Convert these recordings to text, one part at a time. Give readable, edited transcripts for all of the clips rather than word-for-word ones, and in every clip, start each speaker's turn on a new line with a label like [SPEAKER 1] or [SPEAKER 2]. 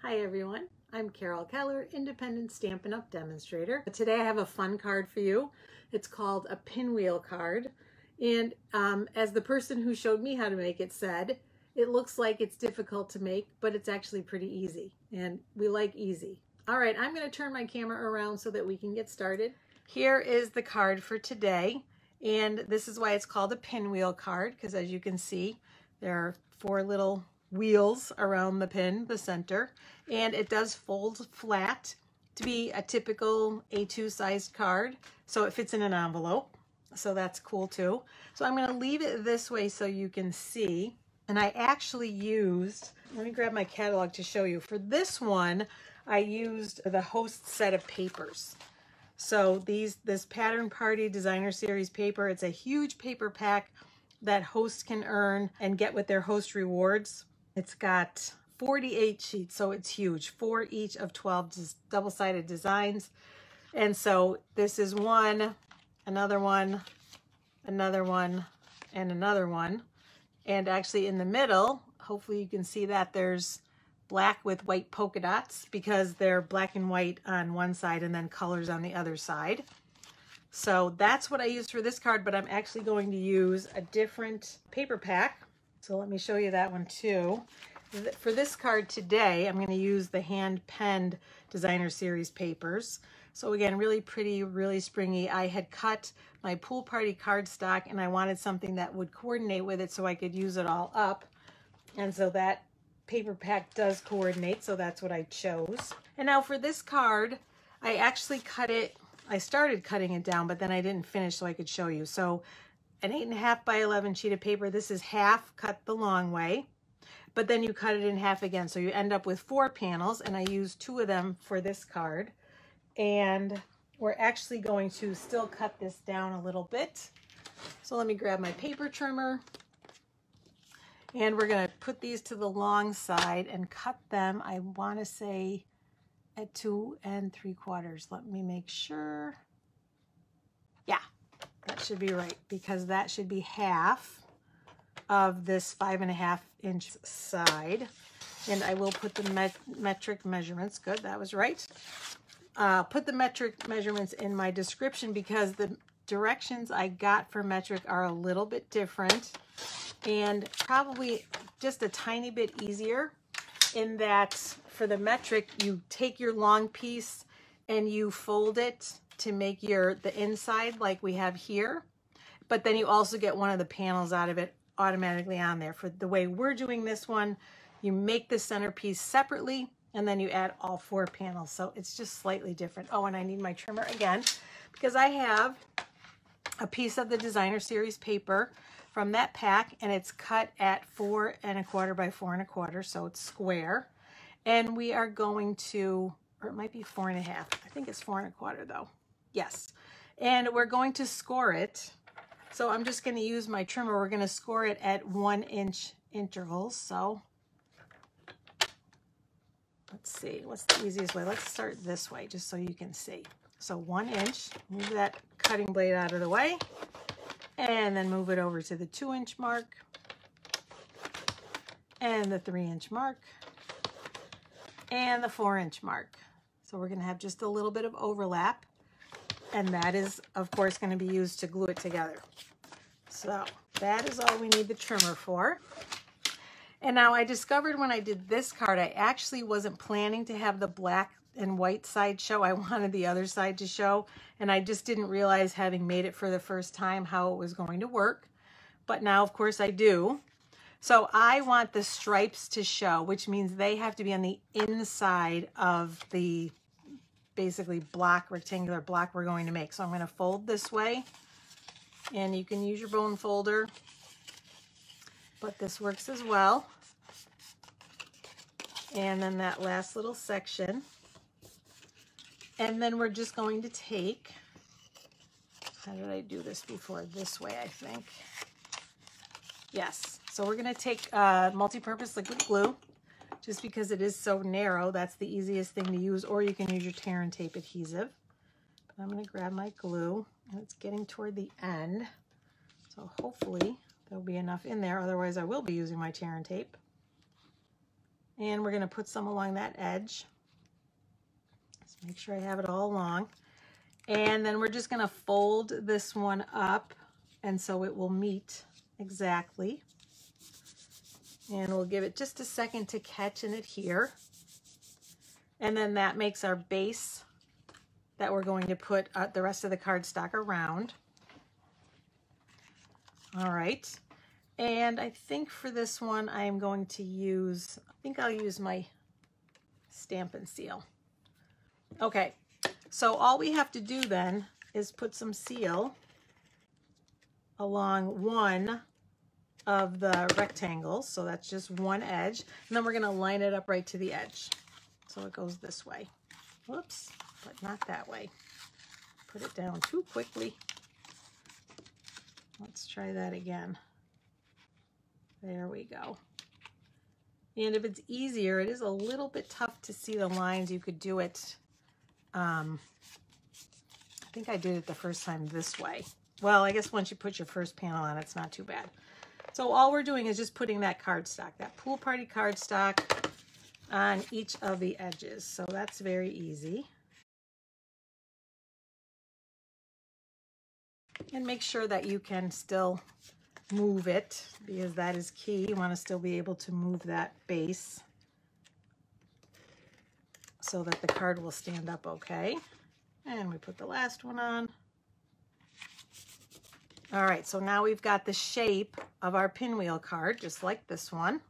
[SPEAKER 1] Hi everyone, I'm Carol Keller, Independent Stampin' Up! Demonstrator. Today I have a fun card for you. It's called a pinwheel card. And as the person who showed me how to make it said, it looks like it's difficult to make, but it's actually pretty easy. And we like easy. All right, I'm going to turn my camera around so that we can get started. Here is the card for today. And this is why it's called a pinwheel card, because as you can see, there are 4 little wheels around the pin, the center, and it does fold flat to be a typical A2 sized card, so it fits in an envelope, so that's cool too. So I'm going to leave it this way so you can see. And I actually used, let me grab my catalog to show you. For this one, I used the host set of papers. So this Pattern Party Designer Series paper, it's a huge paper pack that hosts can earn and get with their host rewards. It's got 48 sheets, so it's huge, 4 each of 12 double-sided designs. And so this is one, another one, another one, and another one. And actually in the middle, hopefully you can see that there's black with white polka dots because they're black and white on one side and then colors on the other side. So that's what I used for this card, but I'm actually going to use a different paper pack. So let me show you that one too. For this card today, I'm going to use the hand-penned Designer Series papers. So again, really pretty, really springy. I had cut my pool party cardstock and I wanted something that would coordinate with it so I could use it all up. And so that paper pack does coordinate, so that's what I chose. And now for this card, I actually cut it, I started cutting it down, but then I didn't finish so I could show you. So an 8.5 by 11 sheet of paper, this is half cut the long way, but then you cut it in half again. So you end up with 4 panels, and I used 2 of them for this card. And we're actually going to still cut this down a little bit. So let me grab my paper trimmer. And we're going to put these to the long side and cut them, I want to say, at 2 3/4. Let me make sure. Yeah, that should be right, because that should be half of this 5.5 inch side. And I will put the metric measurements. Good, that was right. Put the metric measurements in my description because the directions I got for metric are a little bit different and probably just a tiny bit easier in that for the metric, you take your long piece and you fold it to make the inside like we have here, but then you also get one of the panels out of it automatically on there. For the way we're doing this one, you make the centerpiece separately and then you add all 4 panels. So it's just slightly different. Oh, and I need my trimmer again because I have a piece of the Designer Series paper from that pack, and it's cut at 4 1/4 by 4 1/4, so it's square. And we are going to, or it might be 4 1/2. I think it's 4 1/4 though. Yes. And we're going to score it. So I'm just going to use my trimmer. We're going to score it at 1 inch intervals. So let's see, what's the easiest way? Let's start this way just so you can see. So 1 inch, move that cutting blade out of the way, and then move it over to the 2 inch mark and the 3 inch mark and the 4 inch mark. So we're going to have just a little bit of overlap, and that is of course going to be used to glue it together. So that is all we need the trimmer for. And now I discovered when I did this card, I actually wasn't planning to have the black and white side show. I wanted the other side to show, and I just didn't realize, having made it for the first time, how it was going to work. But now of course I do. So I want the stripes to show, which means they have to be on the inside of the basically block, rectangular block we're going to make. So I'm going to fold this way, and you can use your bone folder, but this works as well. And then that last little section. And then we're just going to take, how did I do this before? This way, I think. Yes. So we're going to take multi-purpose liquid glue, just because it is so narrow. That's the easiest thing to use, or you can use your tear and tape adhesive. But I'm going to grab my glue, and it's getting toward the end. So hopefully there'll be enough in there. Otherwise, I will be using my tear and tape. And we're going to put some along that edge. Let's make sure I have it all along. And then we're just going to fold this one up, and so it will meet exactly. And we'll give it just a second to catch and adhere. And then that makes our base that we're going to put the rest of the cardstock around. All right. And I think for this one, I'm going to use, I think I'll use my Stamp and Seal. Okay. So all we have to do then is put some seal along one of the rectangles. So that's just one edge. And then we're going to line it up right to the edge. So it goes this way. Whoops, but not that way. Put it down too quickly. Let's try that again. There we go. And if it's easier, it is a little bit tough to see the lines. You could do it, I think I did it the first time this way. Well, I guess once you put your first panel on, it's not too bad. So all we're doing is just putting that cardstock, that Pool Party cardstock, on each of the edges. So that's very easy. And make sure that you can still move it, because that is key. You want to still be able to move that base so that the card will stand up okay. And we put the last one on. All right, so now we've got the shape of our pinwheel card, just like this one.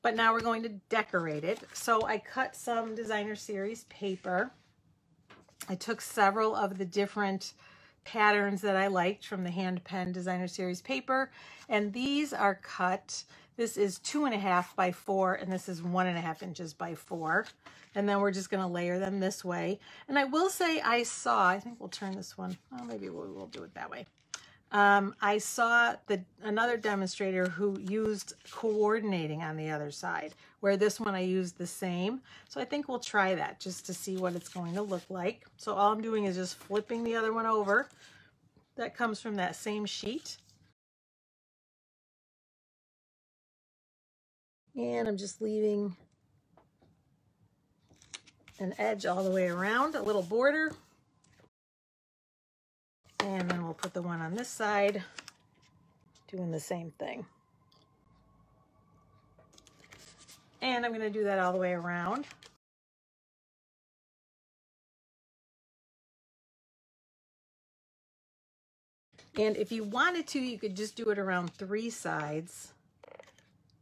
[SPEAKER 1] But now we're going to decorate it. So I cut some designer series paper. I took several of the different patterns that I liked from the hand pen designer series paper, and these are cut. This is 2.5 by 4, and this is 1.5 inches by 4. And then we're just going to layer them this way. And I will say I think we'll turn this one. Oh, maybe we'll do it that way. I saw another demonstrator who used coordinating on the other side, where this one I used the same. So I think we'll try that just to see what it's going to look like. So all I'm doing is just flipping the other one over. That comes from that same sheet. And I'm just leaving an edge all the way around, a little border. And then we'll put the one on this side, doing the same thing. And I'm going to do that all the way around. And if you wanted to, you could just do it around 3 sides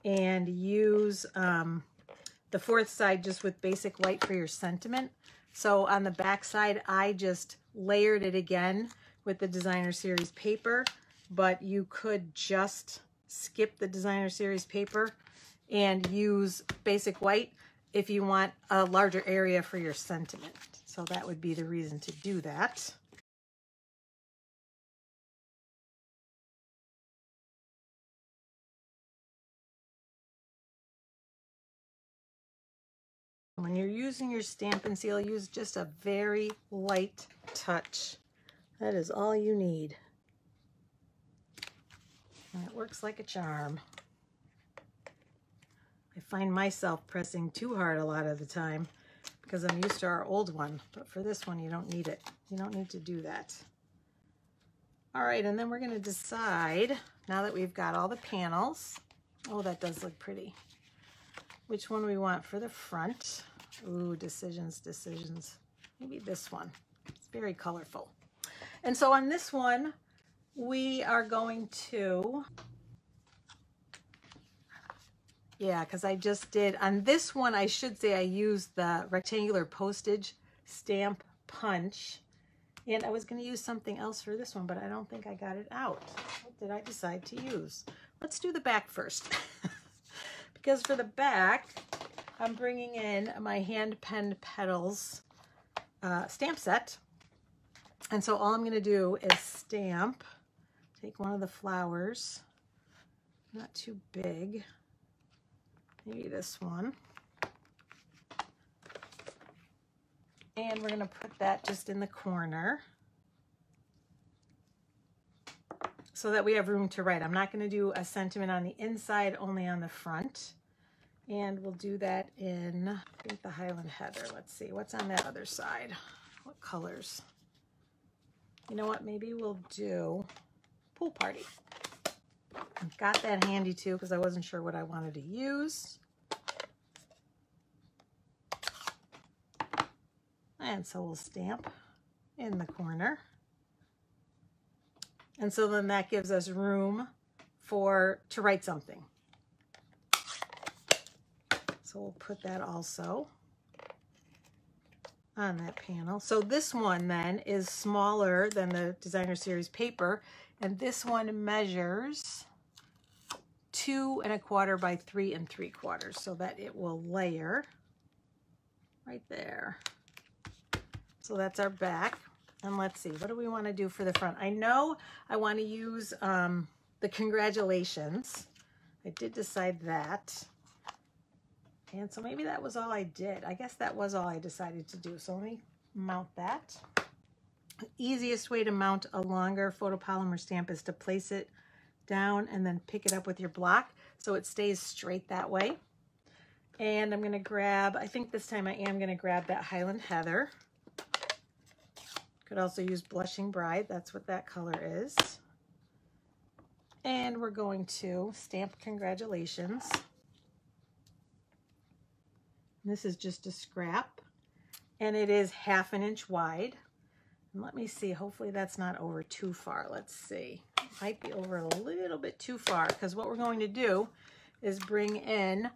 [SPEAKER 1] and use the 4th side just with basic white for your sentiment. So on the back side, I just layered it again with the designer series paper, but you could just skip the designer series paper and use basic white if you want a larger area for your sentiment. So that would be the reason to do that. When you're using your Stamp and Seal, use just a very light touch. That is all you need. And it works like a charm. I find myself pressing too hard a lot of the time because I'm used to our old one. But for this one, you don't need it. You don't need to do that. All right, and then we're going to decide, now that we've got all the panels, oh, that does look pretty, which one we want for the front. Ooh, decisions. Maybe this one. It's very colorful. And so on this one, we are going to, yeah, because I just did, on this one, I should say I used the rectangular postage stamp punch. And I was going to use something else for this one, but I don't think I got it out. What did I decide to use? Let's do the back first. Because for the back, I'm bringing in my hand pen petals stamp set. And so all I'm going to do is stamp, take one of the flowers, not too big, maybe this one. And we're going to put that just in the corner so that we have room to write. I'm not going to do a sentiment on the inside, only on the front. And we'll do that in, I think, the Highland Heather. Let's see, what's on that other side? What colors? You know what, maybe we'll do Pool Party. I've got that handy too because I wasn't sure what I wanted to use. And so we'll stamp in the corner. And so then that gives us room to write something. So we'll put that also on that panel. So this one then is smaller than the Designer Series paper, and this one measures 2 1/4 by 3 3/4, so that it will layer right there. So that's our back. And let's see, what do we want to do for the front? I know I want to use the congratulations. I did decide that. And so maybe that was all I did. I guess that was all I decided to do. So let me mount that. The easiest way to mount a longer photopolymer stamp is to place it down and then pick it up with your block so it stays straight that way. And I'm going to grab, I think this time I am going to grab that Highland Heather. Could also use Blushing Bride. That's what that color is. And we're going to stamp congratulations. This is just a scrap, and it is 1/2 inch wide. And let me see, hopefully that's not over too far. Let's see, it might be over a little bit too far, because what we're going to do is bring in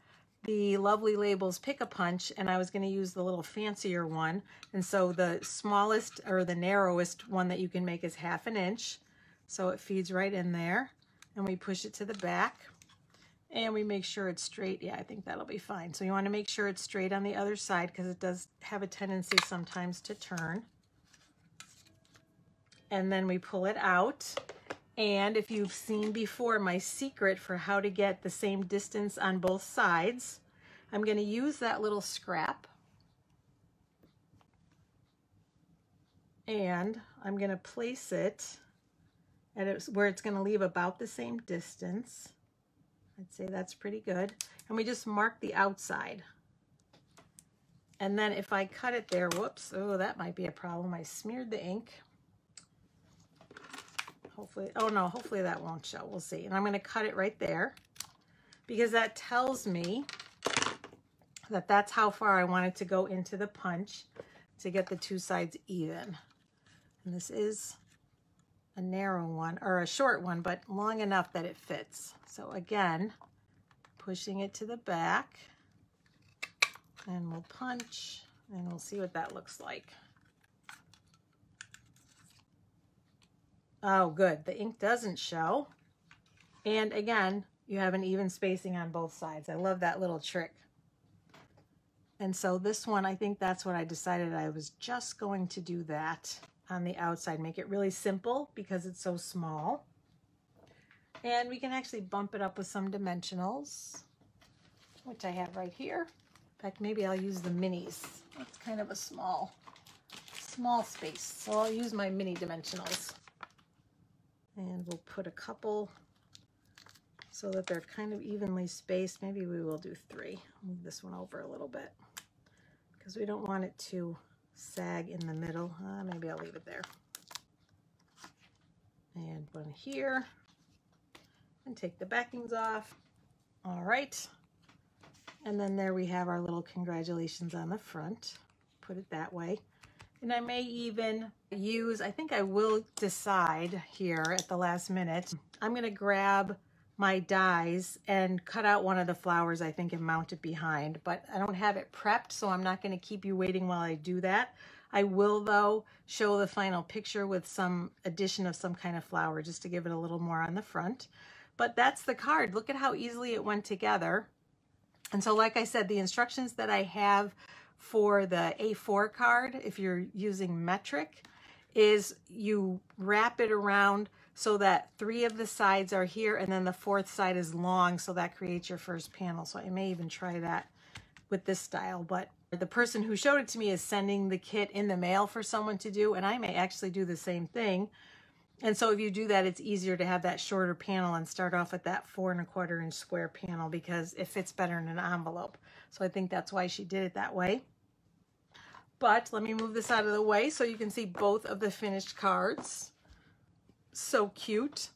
[SPEAKER 1] the Lovely Labels Pick-a-Punch, and I was going to use the little fancier one. And so the smallest or the narrowest one that you can make is 1/2 inch. So it feeds right in there, and we push it to the back. And we make sure it's straight. Yeah, I think that'll be fine. So you want to make sure it's straight on the other side because it does have a tendency sometimes to turn. And then we pull it out. And if you've seen before my secret for how to get the same distance on both sides, I'm going to use that little scrap. And I'm going to place it at where it's going to leave about the same distance. I'd say that's pretty good. And we just mark the outside. And then if I cut it there, whoops, oh, that might be a problem. I smeared the ink. Hopefully, oh no, hopefully that won't show. We'll see. And I'm going to cut it right there because that tells me that that's how far I want it to go into the punch to get the two sides even. And this is a narrow one, or a short one, but long enough that it fits. So again, pushing it to the back, and we'll punch, and we'll see what that looks like. Oh, good. The ink doesn't show. And again, you have an even spacing on both sides. I love that little trick. And so this one, I think that's what I decided. I was just going to do that on the outside, make it really simple because it's so small. And we can actually bump it up with some dimensionals, which I have right here. In fact, maybe I'll use the minis. That's kind of a small space. So I'll use my mini dimensionals. And we'll put a couple so that they're kind of evenly spaced. Maybe we will do 3. Move this one over a little bit because we don't want it to sag in the middle. Maybe I'll leave it there. And one here. And take the backings off. All right. And then there we have our little congratulations on the front. Put it that way. And I may even use, I think I will decide here at the last minute, I'm going to grab my dies and cut out one of the flowers, I think, and mount it behind. But I don't have it prepped, so I'm not going to keep you waiting while I do that. I will, though, show the final picture with some addition of some kind of flower just to give it a little more on the front. But that's the card. Look at how easily it went together. And so, like I said, the instructions that I have for the A4 card, if you're using metric, is you wrap it around so that 3 of the sides are here and then the 4th side is long, so that creates your first panel. So I may even try that with this style, but the person who showed it to me is sending the kit in the mail for someone to do, and I may actually do the same thing And so if you do that, it's easier to have that shorter panel and start off with that 4 1/4 inch square panel because it fits better in an envelope. So I think that's why she did it that way. But let me move this out of the way so you can see both of the finished cards. So cute.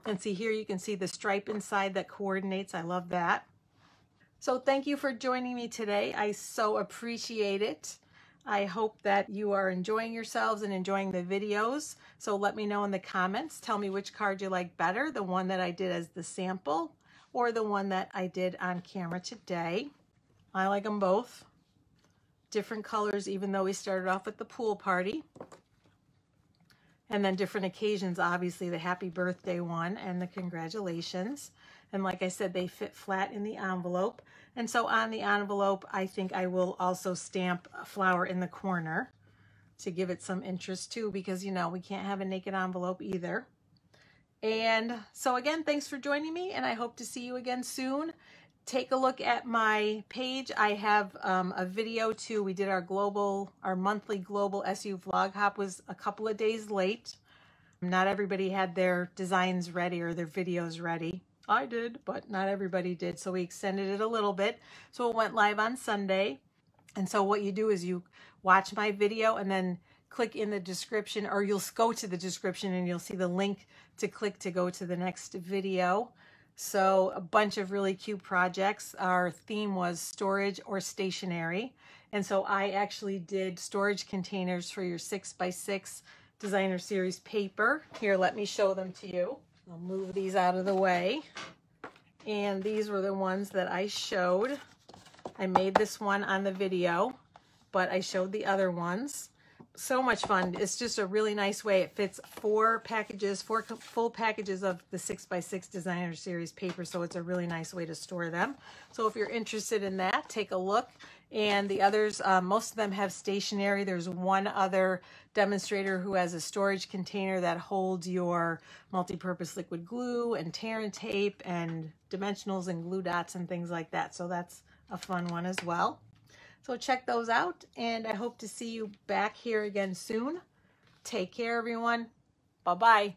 [SPEAKER 1] And see here, you can see the stripe inside that coordinates. I love that. So thank you for joining me today. I so appreciate it. I hope that you are enjoying yourselves and enjoying the videos. So let me know in the comments. Tell me which card you like better, the one that I did as the sample or the one that I did on camera today. I like them both. Different colors, even though we started off with the pool party. And then different occasions, obviously the happy birthday one and the congratulations. And like I said, they fit flat in the envelope. And so on the envelope, I think I will also stamp a flower in the corner to give it some interest too, because you know, we can't have a naked envelope either. And so again, thanks for joining me, and I hope to see you again soon. Take a look at my page. I have a video too. We did our monthly global SU vlog hop was a couple of days late. Not everybody had their designs ready or their videos ready. I did, but not everybody did. So we extended it a little bit. So it went live on Sunday. And so what you do is you watch my video and then click in the description, or you'll go to the description and you'll see the link to click to go to the next video. So a bunch of really cute projects. Our theme was storage or stationery. And so I actually did storage containers for your 6x6 designer series paper. Here, let me show them to you. I'll move these out of the way. And these were the ones that I showed. I made this one on the video, but I showed the other ones. So much fun. It's just a really nice way. It fits 4 full packages of the 6x6 designer series paper. So it's a really nice way to store them. So if you're interested in that, take a look. And the others, most of them have stationery. There's one other demonstrator who has a storage container that holds your multi-purpose liquid glue and tear and tape and dimensionals and glue dots and things like that. So that's a fun one as well. So check those out, and I hope to see you back here again soon. Take care, everyone. Bye-bye.